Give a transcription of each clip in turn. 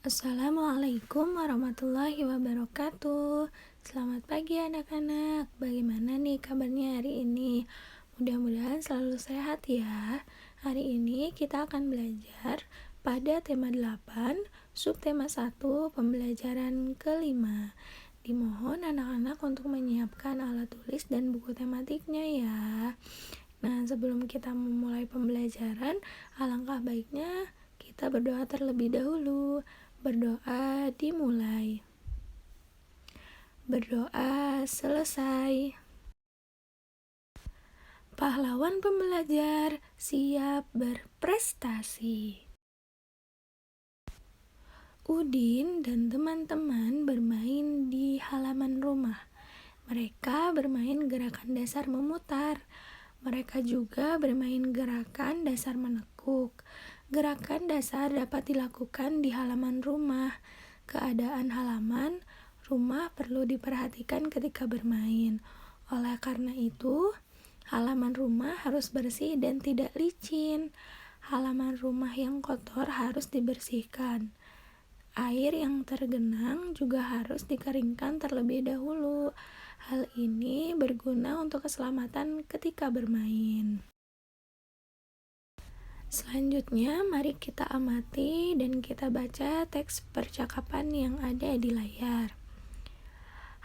Assalamualaikum warahmatullahi wabarakatuh. Selamat pagi anak-anak. Bagaimana nih kabarnya hari ini? Mudah-mudahan selalu sehat ya. Hari ini kita akan belajar pada tema 8, subtema 1, pembelajaran kelima. Dimohon anak-anak untuk menyiapkan alat tulis dan buku tematiknya ya. Nah, sebelum kita memulai pembelajaran, alangkah baiknya kita berdoa terlebih dahulu. Berdoa dimulai. Berdoa selesai. Pahlawan pembelajar siap berprestasi. Udin dan teman-teman bermain di halaman rumah. Mereka bermain gerakan dasar memutar. Mereka juga bermain gerakan dasar menekuk. Gerakan dasar dapat dilakukan di halaman rumah. Keadaan halaman rumah perlu diperhatikan ketika bermain. Oleh karena itu, halaman rumah harus bersih dan tidak licin. Halaman rumah yang kotor harus dibersihkan. Air yang tergenang juga harus dikeringkan terlebih dahulu. Hal ini berguna untuk keselamatan ketika bermain. Selanjutnya, mari kita amati dan kita baca teks percakapan yang ada di layar.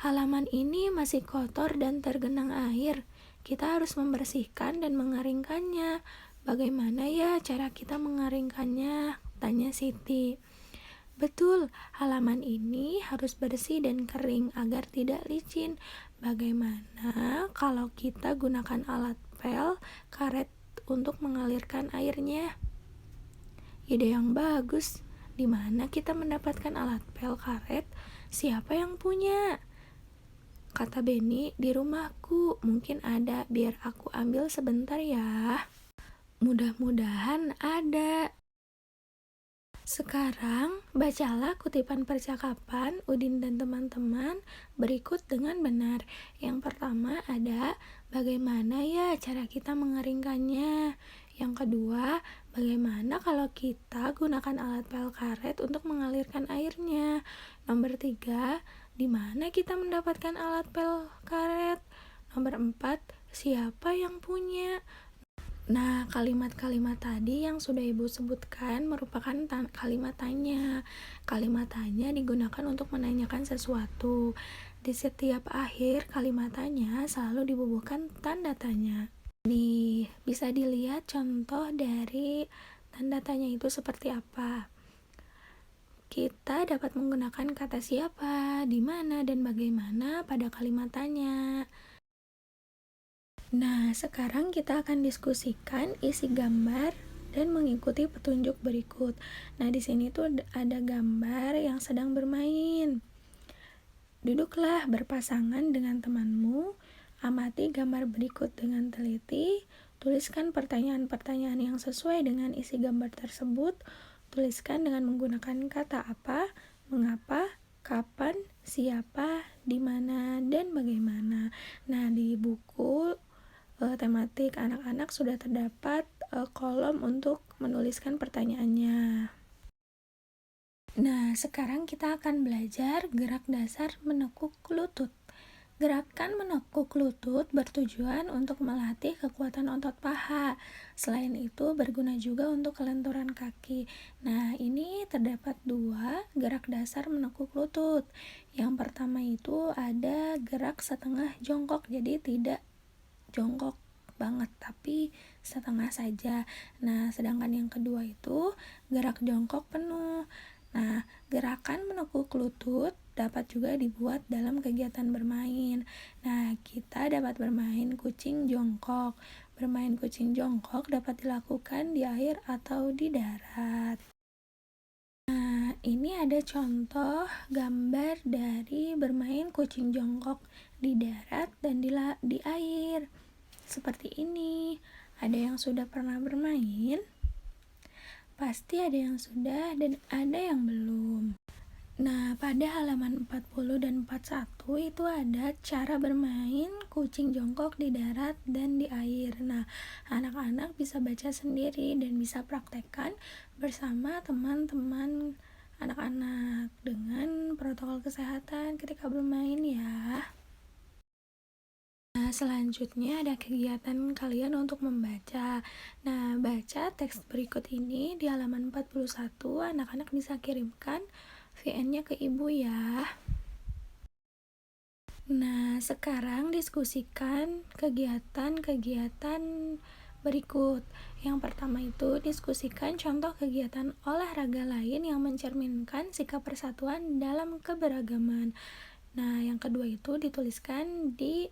Halaman ini masih kotor dan tergenang air. Kita harus membersihkan dan mengeringkannya. Bagaimana ya cara kita mengeringkannya? Tanya Siti. Betul, halaman ini harus bersih dan kering agar tidak licin. Bagaimana kalau kita gunakan alat pel karet untuk mengalirkan airnya? Ide yang bagus. Di mana kita mendapatkan alat pel karet? Siapa yang punya? Kata Beni, di rumahku. Mungkin ada, biar aku ambil sebentar ya. Mudah-mudahan ada. Sekarang, bacalah kutipan percakapan Udin dan teman-teman berikut dengan benar. Yang pertama ada, bagaimana ya cara kita mengeringkannya? Yang kedua, bagaimana kalau kita gunakan alat pel karet untuk mengalirkan airnya? Nomor 3, di mana kita mendapatkan alat pel karet? Nomor 4, siapa yang punya? Nah, kalimat-kalimat tadi yang sudah Ibu sebutkan merupakan kalimat tanya. Kalimat tanya digunakan untuk menanyakan sesuatu. Di setiap akhir kalimat tanya selalu dibubuhkan tanda tanya. Nih, bisa dilihat contoh dari tanda tanya itu seperti apa. Kita dapat menggunakan kata siapa, di mana, dan bagaimana pada kalimat tanya. Nah, sekarang kita akan diskusikan isi gambar dan mengikuti petunjuk berikut. Nah, di sini tuh ada gambar yang sedang bermain. Duduklah berpasangan dengan temanmu, amati gambar berikut dengan teliti, tuliskan pertanyaan-pertanyaan yang sesuai dengan isi gambar tersebut, tuliskan dengan menggunakan kata apa, mengapa, kapan, siapa, di mana, dan bagaimana. Nah, di buku tematik anak-anak sudah terdapat kolom untuk menuliskan pertanyaannya. Nah, sekarang kita akan belajar gerak dasar menekuk lutut. Gerakan menekuk lutut bertujuan untuk melatih kekuatan otot paha. Selain itu, berguna juga untuk kelenturan kaki. Nah, ini terdapat 2 gerak dasar menekuk lutut. Yang pertama itu ada gerak setengah jongkok, jadi tidak jongkok banget tapi setengah saja. Nah, sedangkan yang kedua itu gerak jongkok penuh. Nah, gerakan menekuk lutut dapat juga dibuat dalam kegiatan bermain. Nah, kita dapat bermain kucing jongkok. Bermain kucing jongkok dapat dilakukan di air atau di darat. Nah, ini ada contoh gambar dari bermain kucing jongkok di darat dan di air. Seperti ini. Ada yang sudah pernah bermain? Pasti ada yang sudah dan ada yang belum. Nah, pada halaman 40 dan 41 itu ada cara bermain kucing jongkok di darat dan di air. Nah, anak-anak bisa baca sendiri dan bisa praktekkan bersama teman-teman anak-anak dengan protokol kesehatan ketika bermain ya. Nah, selanjutnya ada kegiatan kalian untuk membaca. Nah, baca teks berikut ini di halaman 41, anak-anak bisa kirimkan VN-nya ke ibu ya. Nah, sekarang diskusikan kegiatan-kegiatan berikut. Yang pertama itu diskusikan contoh kegiatan olahraga lain yang mencerminkan sikap persatuan dalam keberagaman. Nah, yang kedua itu dituliskan di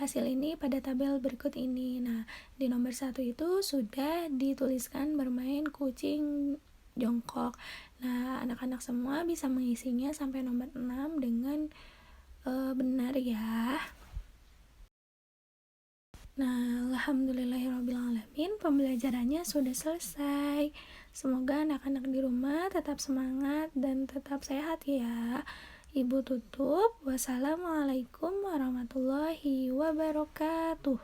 hasil ini pada tabel berikut ini. Nah, di nomor 1 itu sudah dituliskan bermain kucing jongkok. Nah, anak-anak semua bisa mengisinya sampai nomor 6 dengan benar ya. Nah, alhamdulillahirrabbilalamin, pembelajarannya sudah selesai. Semoga anak-anak di rumah tetap semangat dan tetap sehat ya. Ibu tutup. Wassalamualaikum warahmatullahi wabarakatuh.